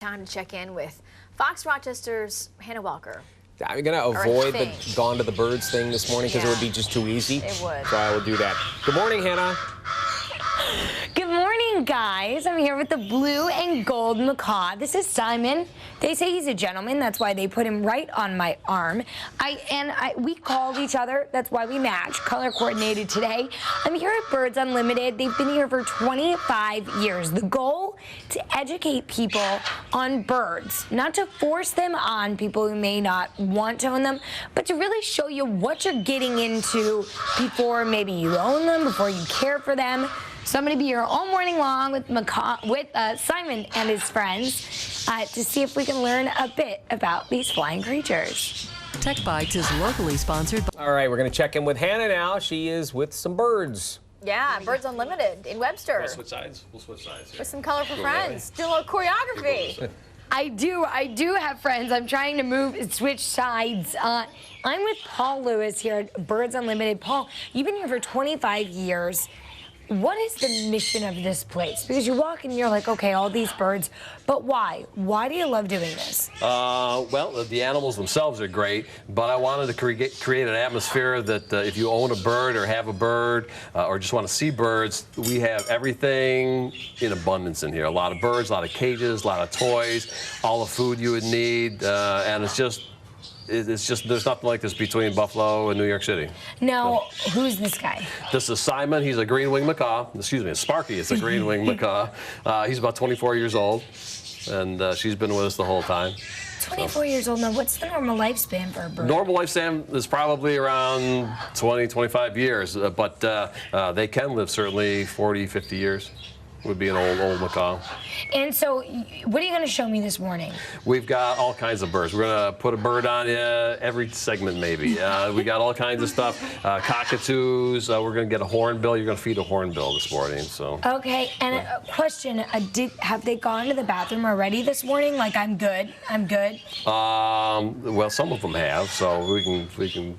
Time to check in with Fox Rochester's Hannah Welker. I'm going to avoid the Gone to the Birds thing this morning because it would be just too easy. It would. So I will do that. Good morning, Hannah. Good morning, guys. I'm here with the blue and gold macaw. This is Simon. They say he's a gentleman. That's why they put him right on my arm. We called each other. That's why we matched. Color coordinated today. I'm here at Birds Unlimited. They've been here for 25 years. The goal, to educate people on birds. Not to force them on people who may not want to own them, but to really show you what you're getting into before maybe you own them, before you care for them. So I'm going to be here all morning long with Simon and his friends to see if we can learn a bit about these flying creatures. Tech Bites is locally sponsored. All right, we're going to check in with Hannah now. She is with some birds. Yeah, Birds Unlimited in Webster. We'll switch sides. We'll switch sides. With some colorful friends. Do a little choreography. I do have friends. I'm trying to switch sides. I'm with Paul Lewis here at Birds Unlimited. Paul, you've been here for 25 years. What is the mission of this place? Because you walk in and you're like, okay, all these birds, but why? Why do you love doing this? Well, the animals themselves are great, but I wanted to create an atmosphere that if you own a bird or have a bird or just want to see birds, we have everything in abundance in here. A lot of birds, a lot of cages, a lot of toys, all the food you would need, and it's just there's nothing like this between Buffalo and New York City. Now, who's this guy? This is Simon. He's a green-winged macaw. Excuse me, Sparky is a green-winged macaw. He's about 24 years old, and she's been with us the whole time. 24 years old. Now, what's the normal lifespan for a bird? Normal lifespan is probably around 20, 25 years, but they can live certainly 40, 50 years. Would be an old macaw. And so, what are you going to show me this morning? We've got all kinds of birds. We're going to put a bird on every segment, maybe. We got all kinds of stuff. Cockatoos. We're going to get a hornbill. You're going to feed a hornbill this morning. So. Okay. And a question: have they gone to the bathroom already this morning? Like, I'm good. I'm good. Well, some of them have, so we can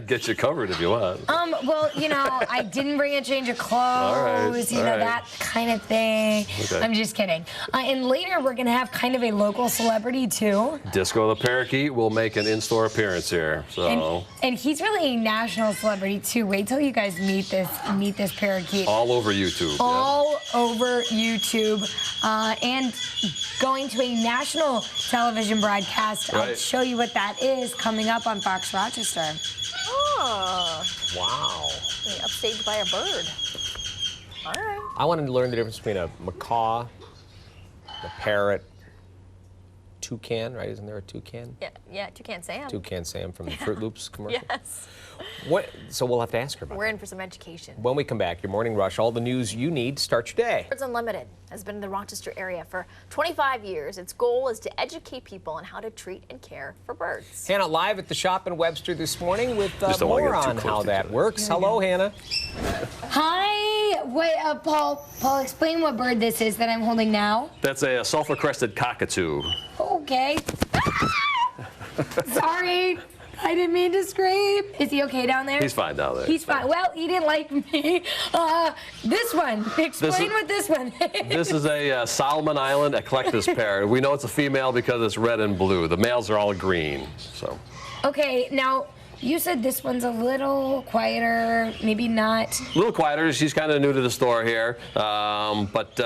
get you covered if you want. Well, you know, I didn't bring a change of clothes. All right. You know, that kind of thing. Okay. I'm just kidding. And later we're going to have kind of a local celebrity too. Disco the parakeet will make an in-store appearance here. So. And he's really a national celebrity too. Wait till you guys meet this parakeet. All over YouTube. All over YouTube. And going to a national television broadcast. Right. I'll show you what that is coming up on Fox Rochester. Oh. Wow. Being upstaged by a bird. All right. I wanted to learn the difference between a macaw, a parrot, toucan, right? Isn't there a toucan? Yeah, Toucan Sam. Toucan Sam from the Fruit Loops commercial. Yes. So we'll have to ask her about We're that. in for some education. When we come back, your morning rush, all the news you need to start your day. Birds Unlimited has been in the Rochester area for 25 years. Its goal is to educate people on how to treat and care for birds. Hannah live at the shop in Webster this morning with more more on how that works. Hello, Hannah. Hi. Wait, Paul, explain what bird this is that I'm holding now. That's a sulfur-crested cockatoo. Okay. Sorry. I didn't mean to scream. Is he okay down there? He's fine down there. He's fine. Well, he didn't like me. This one. Explain what this one is. This is a Solomon Island eclectus parrot. We know it's a female because it's red and blue. The males are all green. So. Okay, now you said this one's a little quieter, maybe not. A little quieter. She's kind of new to the store here, but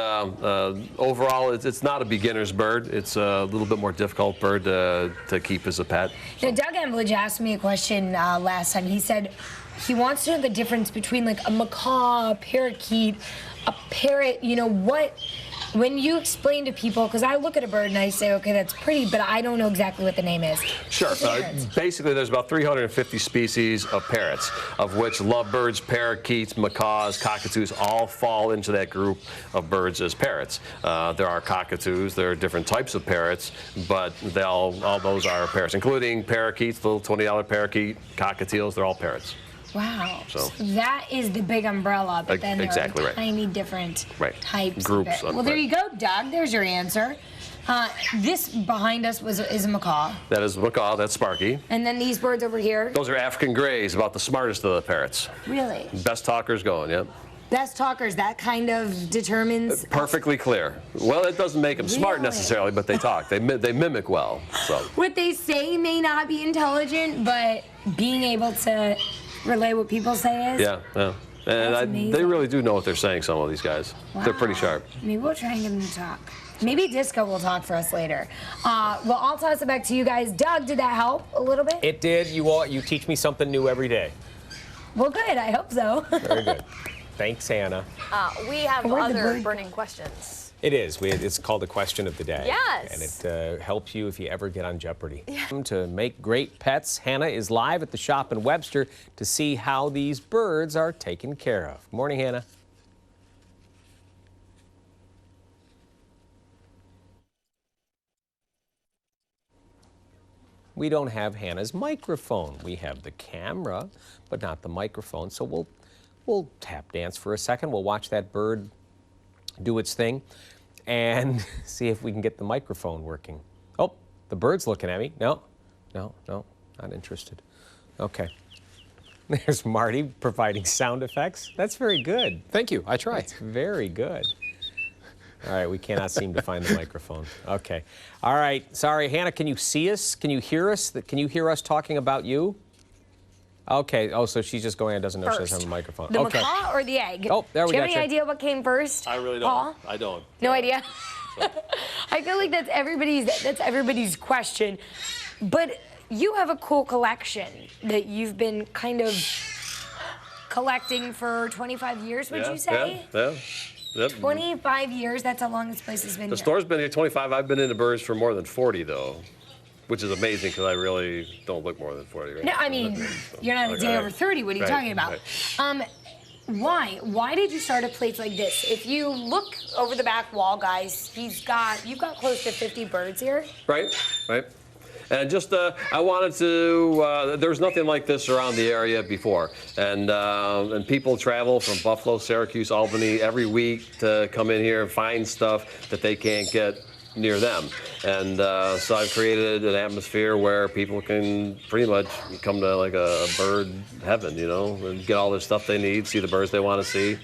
overall, it's not a beginner's bird. It's a little bit more difficult bird to keep as a pet. Now, Doug Embledge asked me a question last time. He said he wants to know the difference between like a macaw, a parakeet, a parrot. You know what? When you explain to people, because I look at a bird and I say, okay, that's pretty, but I don't know exactly what the name is. Sure. Basically, there's about 350 species of parrots, of which lovebirds, parakeets, macaws, cockatoos all fall into that group of birds as parrots. There are cockatoos. There are different types of parrots, but all those are parrots, including parakeets, the little $20 parakeet, cockatiels. They're all parrots. Wow. So that is the big umbrella, but then there exactly are tiny different types groups of it. Well, there you go, Doug. There's your answer. This behind us is a macaw. That is a macaw. That's Sparky. And then these birds over here. Those are African grays, about the smartest of the parrots. Really? Best talkers going, yep. best talkers, that kind of determines. Perfectly clear. Well, it doesn't make them smart Really? necessarily, but they talk. They mimic well. So. What they say may not be intelligent, but being able to relay what people say is. Yeah, yeah. And That's they amazing. really do know what they're saying, some of these guys. They're pretty Wow. sharp. Maybe we'll try and get them to talk. Maybe Disco will talk for us later. Well, I'll toss it back to you guys. Doug, did that help a little bit? It did. You teach me something new every day. Well, good. I hope so. Very good. Thanks, Hannah. We have Where'd the other bird burning questions. It is. It's called the question of the day. Yes. And it helps you if you ever get on Jeopardy. To make great pets, Hannah is live at the shop in Webster to see how these birds are taken care of. Good morning, Hannah. We don't have Hannah's microphone. We have the camera, but not the microphone. So we'll tap dance for a second. We'll watch that bird do its thing and see if we can get the microphone working. Oh, the bird's looking at me. No, not interested. Okay. There's Marty providing sound effects. That's very good. Thank you. I try. That's very good. All right, we cannot seem to find the microphone. Okay. All right. Sorry, Hannah, can you see us? Can you hear us? Can you hear us talking about you? Okay. Oh, so she's just going and doesn't know she doesn't have a microphone. The Okay. macaw or the egg? Oh, there we Do you got have any you. idea what came first? I really Paul? I don't. No idea. I feel like that's everybody's question. But you have a cool collection that you've been kind of collecting for 25 years, would you say? Yeah. Yep. 25 years, that's how long this place has been The here. store's been here 25. I've been into birds for more than 40, though, which is amazing because I really don't look more than 40. Right? No, I mean, you're not a day over 30. What are you Right, talking about? right. Why did you start a place like this? If you look over the back wall, guys, you've got close to 50 birds here. Right. And just, I wanted to, there was nothing like this around the area before. And people travel from Buffalo, Syracuse, Albany every week to come in here and find stuff that they can't get near them. And so I've created an atmosphere where people can pretty much come to like a bird heaven, you know, and get all the stuff they need, see the birds they want to see.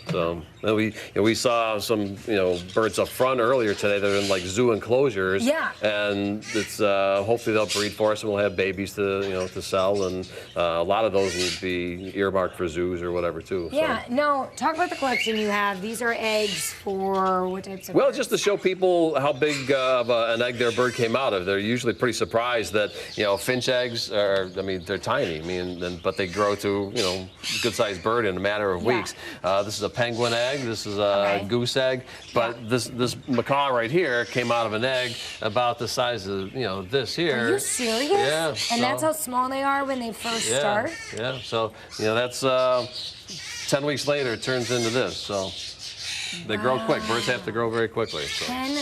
So and we saw some birds up front earlier today. They're in like zoo enclosures. Yeah. And it's hopefully they'll breed for us and we'll have babies to sell. And a lot of those will be earmarked for zoos or whatever too. Yeah. So. No. Talk about the collection you have. These are eggs for what types of? Well, birds? just to show people how big of an egg their bird came out of. They're usually pretty surprised that finch eggs are. I mean, they're tiny. But they grow to good-sized bird in a matter of Yeah. weeks. This is a penguin egg. This is a Okay. goose egg. But Yeah. this macaw right here came out of an egg about the size of this here. Are you serious? Yeah. And that's how small they are when they first start. Yeah. So that's 10 weeks later it turns into this. So they grow quick. Birds have to grow very quickly. So. 10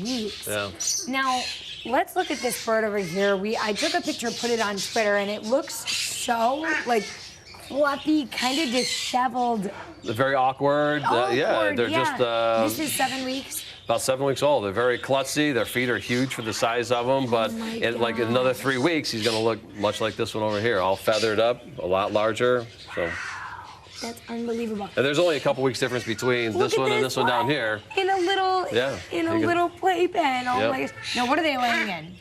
weeks. Yeah. Now, let's look at this bird over here. I took a picture, put it on Twitter, and it looks so like fluffy, kind of disheveled. They're very awkward. Yeah, Awkward, they're yeah. just This is 7 weeks. about 7 weeks old. They're very klutzy. Their feet are huge for the size of them. But my in like another 3 weeks, he's going to look much like this one over here, all feathered up, a lot larger. So, That's unbelievable. and there's only a couple weeks difference between Look this at one and this one down here. In a little, Yeah, in a you can- little playpen. Oh Yep. my gosh. Now, what are they laying in?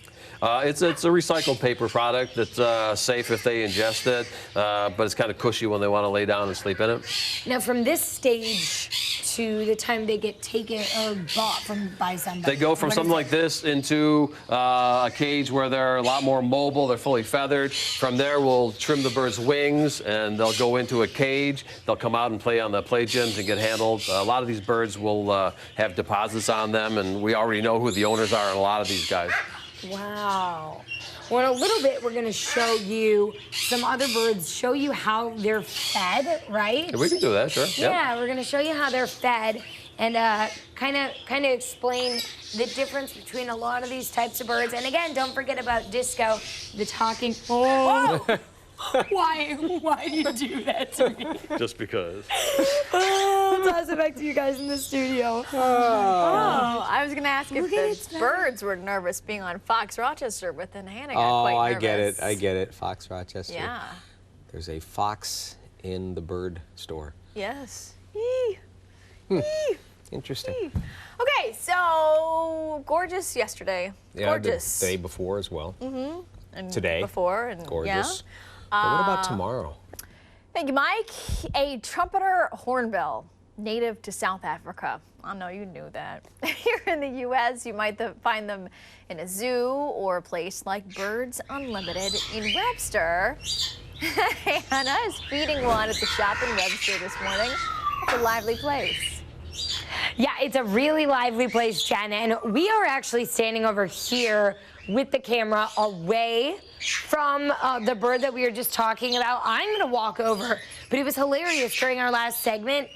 It's a recycled paper product that's safe if they ingest it, but it's kind of cushy when they want to lay down and sleep in it. Now, from this stage to the time they get taken or bought by somebody. They go from what something is like this into a cage where they're a lot more mobile. They're fully feathered. From there, we'll trim the bird's wings, and they'll go into a cage. They'll come out and play on the play gyms and get handled. A lot of these birds will have deposits on them, and we already know who the owners are in a lot of these guys. Wow. Well, in a little bit, we're going to show you some other birds, show you how they're fed, right? Yeah, we can do that, sure. Yep. Yeah, we're going to show you how they're fed and kind of explain the difference between a lot of these types of birds. And again, don't forget about Disco, the talking. Oh! Why do you do that to me? Just because. I'll toss it back to you guys in the studio. Oh, I was going to ask if Look at its the face. birds were nervous being on Fox Rochester, but then Hannah got Oh, quite I nervous. get it. I get it. Fox Rochester. Yeah. There's a fox in the bird store. Yes. Interesting. Okay, so gorgeous yesterday. Yeah, Gorgeous. the day before as well. And Today. Before and Gorgeous. Yeah. But what about tomorrow? Thank you, Mike. A trumpeter hornbill, native to South Africa. I know you knew that. Here in the U.S., you might find them in a zoo or a place like Birds Unlimited in Webster. Hannah is feeding one at the shop in Webster this morning. It's a lively place. Yeah, it's a really lively place, Jen, and we are actually standing over here with the camera away from the bird that we were just talking about. I'm gonna walk over, but it was hilarious during our last segment.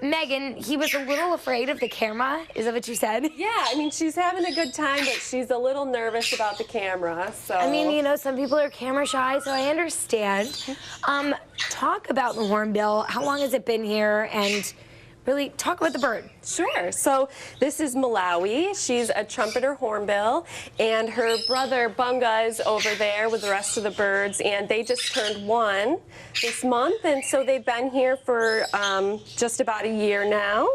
Megan, he was a little afraid of the camera. Is that what you said? Yeah, I mean, she's having a good time, but she's a little nervous about the camera, so. I mean, you know, some people are camera shy, so I understand. Talk about the hornbill. How long has it been here? And really talk about the bird. Sure. So this is Malawi. She's a trumpeter hornbill, and her brother Bunga is over there with the rest of the birds, and they just turned 1 this month, and so they've been here for just about a year now.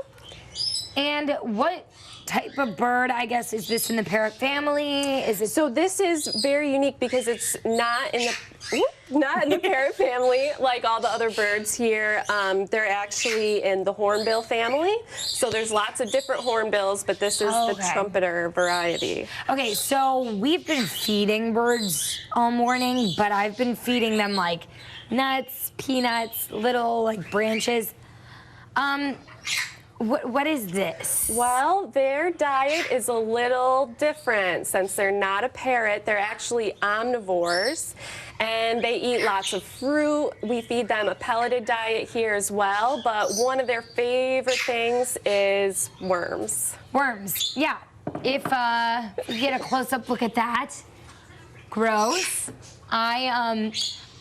And what type of bird, I guess, is this in the parrot family? Is it So this is very unique because it's not in the parrot family like all the other birds here. They're actually in the hornbill family. So there's lots of different hornbills, but this is the Okay. trumpeter variety. Okay, so we've been feeding birds all morning, but I've been feeding them like nuts, peanuts, little like branches. What is this? Well, their diet is a little different. Since they're not a parrot, they're actually omnivores, and they eat lots of fruit. We feed them a pelleted diet here as well, but one of their favorite things is worms. Worms. Yeah. If you get a close-up look at that, gross.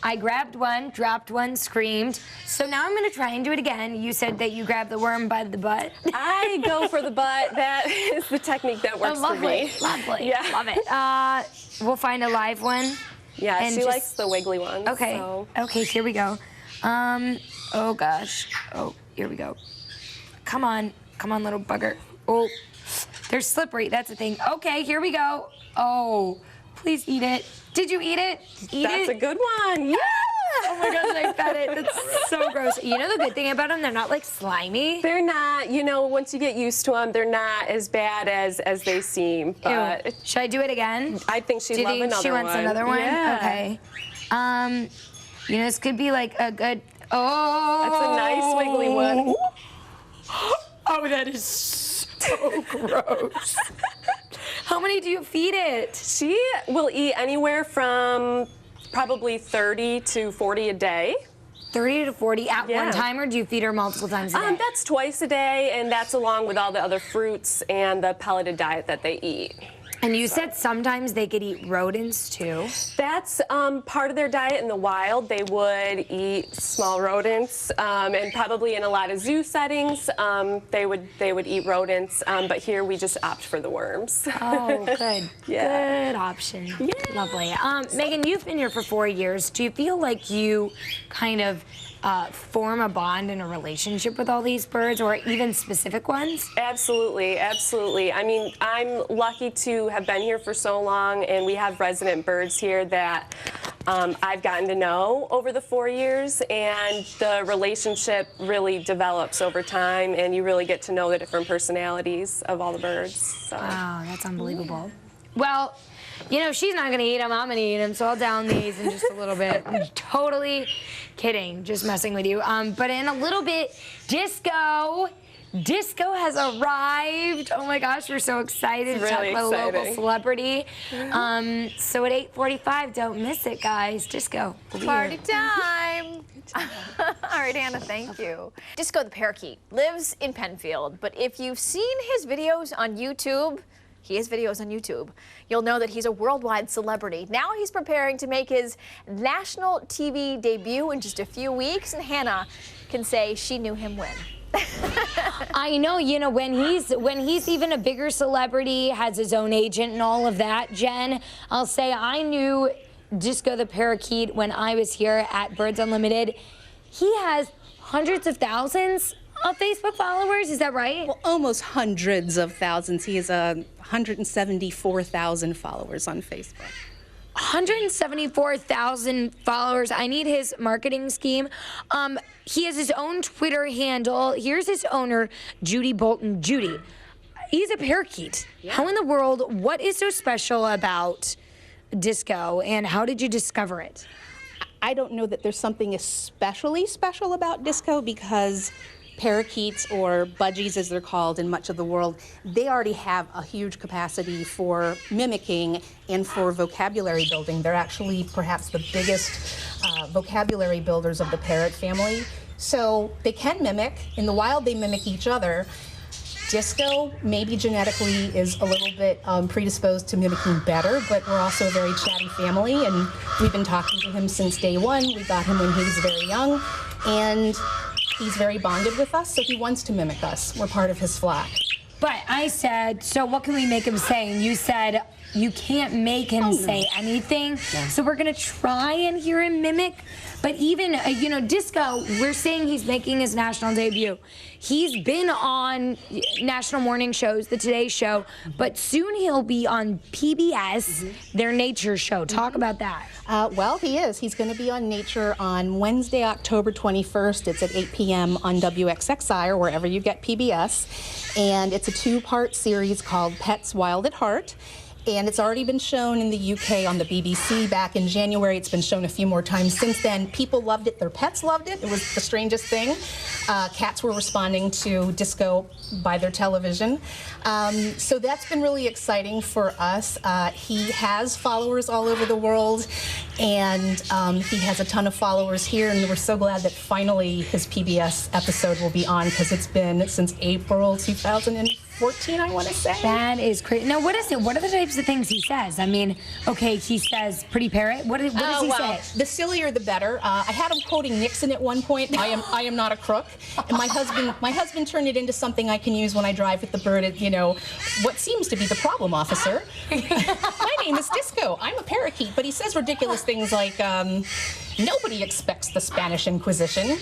I grabbed one, dropped one, screamed. So now I'm gonna try and do it again. You said that you grabbed the worm by the butt. I go for the butt. That is the technique that works for me. Lovely. Yeah. Love it. We'll find a live one. Yeah, And she just- likes the wiggly ones. Okay. So. Okay, here we go. Oh gosh. Oh, here we go. Come on, little bugger. Oh, they're slippery. That's the thing. Okay, here we go. Oh, please eat it. Did you eat it? Eat That's it. a good one. Yeah. Oh my gosh, I fed it. That's so gross. You know the good thing about them? They're not like slimy. They're not, you know, once you get used to them, they're not as bad as they seem. But Ew. Should I do it again? I think she'd Do you love think another she one. wants another one? Yeah. Okay. You know, this could be like a good. Oh. That's a nice wiggly one. Oh, that is so gross. How many do you feed it? She will eat anywhere from probably 30 to 40 a day. 30 to 40 at Yeah. one time, or do you feed her multiple times a day? That's twice a day, and that's along with all the other fruits and the pelleted diet that they eat. And you said sometimes they could eat rodents too. That's part of their diet in the wild. They would eat small rodents, and probably in a lot of zoo settings, they would eat rodents. But here we just opt for the worms. Oh, good. Yeah. Good option. Lovely. Megan, you've been here for 4 years. Do you feel like you kind of form a bond and a relationship with all these birds, or even specific ones? Absolutely, absolutely. I mean, I'm lucky to have been here for so long, and we have resident birds here that I've gotten to know over the 4 years, and the relationship really develops over time, and you really get to know the different personalities of all the birds. So. Wow, that's unbelievable. Well, you know, she's not going to eat them. I'm going to eat them, so I'll down these in just a little bit. I'm totally kidding, just messing with you. But in a little bit, Disco has arrived. Oh my gosh, we're so excited It's to talk really about a local exciting. celebrity. So at 8:45, don't miss it, guys. Disco will be Party here. time. All right, Anna, thank you. Disco the parakeet lives in Penfield, but if you've seen his videos on YouTube, he has videos on YouTube, you'll know that he's a worldwide celebrity. Now he's preparing to make his national TV debut in just a few weeks, and Hannah can say she knew him when. I know, you know, when he's even a bigger celebrity, has his own agent and all of that, Jen, I'll say I knew Disco the parakeet when I was here at Birds Unlimited. He has hundreds of thousands of Facebook followers. Is that right? Well, almost hundreds of thousands. He has 174,000 followers on Facebook. 174,000 followers. I need his marketing scheme. He has his own Twitter handle. Here's his owner, Judy Bolton. Judy, he's a parakeet. Yeah. How in the world, what is so special about Disco, and how did you discover it? I don't know that there's something especially special about Disco, because parakeets, or budgies as they're called in much of the world, they already have a huge capacity for mimicking and for vocabulary building. They're actually perhaps the biggest vocabulary builders of the parrot family. So they can mimic. In the wild, they mimic each other. Disco, maybe genetically, is a little bit predisposed to mimicking better, but we're also a very chatty family, and we've been talking to him since day one. We got him when he was very young, and he's very bonded with us, so he wants to mimic us. We're part of his flock. But I said, so what can we make him say? And you said, you can't make him say anything. Yeah. So we're going to try and hear him mimic. But even, Disco, we're saying he's making his national debut. He's been on national morning shows, the Today Show, but soon he'll be on PBS, their nature show. Talk about that. Well, he is. He's going to be on Nature on Wednesday, October 21st. It's at 8 p.m. on WXXI or wherever you get PBS. And it's a two-part series called Pets Wild at Heart. And it's already been shown in the UK on the BBC back in January. It's been shown a few more times since then. People loved it. Their pets loved it. It was the strangest thing. Cats were responding to Disco by their television. So that's been really exciting for us. He has followers all over the world, and he has a ton of followers here, and we're so glad that finally his PBS episode will be on, because it's been since April 2014, I want to say. That is crazy. Now, what is it? What are the types of things he says? I mean, okay, he says pretty parrot. What does he say? The sillier the better. I had him quoting Nixon at one point. I am not a crook. And my husband turned it into something I can use when I drive with the bird at, what seems to be the problem officer. My name is Disco. I'm a parakeet. But he says ridiculous things like, nobody expects the Spanish Inquisition.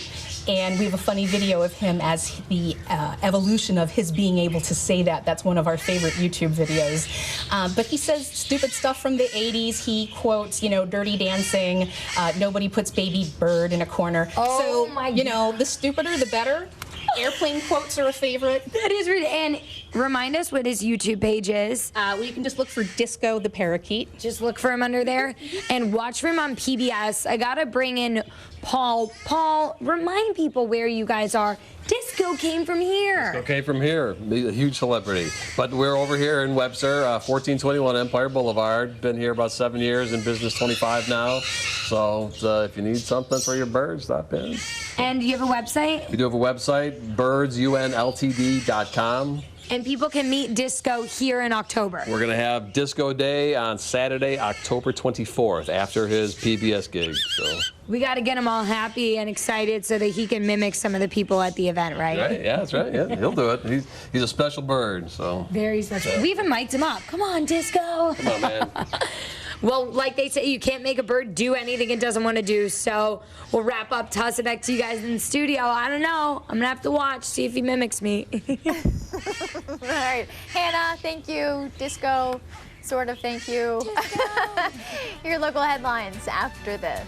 And we have a funny video of him as the evolution of his being able to say that. That's one of our favorite YouTube videos. But he says stupid stuff from the 80s. He quotes, Dirty Dancing, nobody puts baby bird in a corner. Oh, so, my God. The stupider, the better. Airplane quotes are a favorite. That is really, and remind us what his YouTube page is. Well, you can just look for Disco the Parakeet. Just look for him under there and watch for him on PBS. I gotta bring in Paul. Paul, remind people where you guys are. Disco came from here. Disco came from here, a huge celebrity. But we're over here in Webster, 1421 Empire Boulevard. Been here about 7 years, in business 25 now. So if you need something for your birds, stop in. And do you have a website? We do have a website, birdsunltd.com. And people can meet Disco here in October. We're going to have Disco Day on Saturday, October 24th, after his PBS gig. So we got to get him all happy and excited so that he can mimic some of the people at the event, right? Right, yeah, that's right. Yeah, he'll do it. He's a special bird, so. Very special. We even mic'd him up. Come on, Disco. Come on, man. Well, like they say, you can't make a bird do anything it doesn't want to do. So we'll wrap up, toss it back to you guys in the studio. I don't know. I'm going to have to watch, see if he mimics me. All right. Hannah, thank you. Disco, sort of thank you. Your local headlines after this.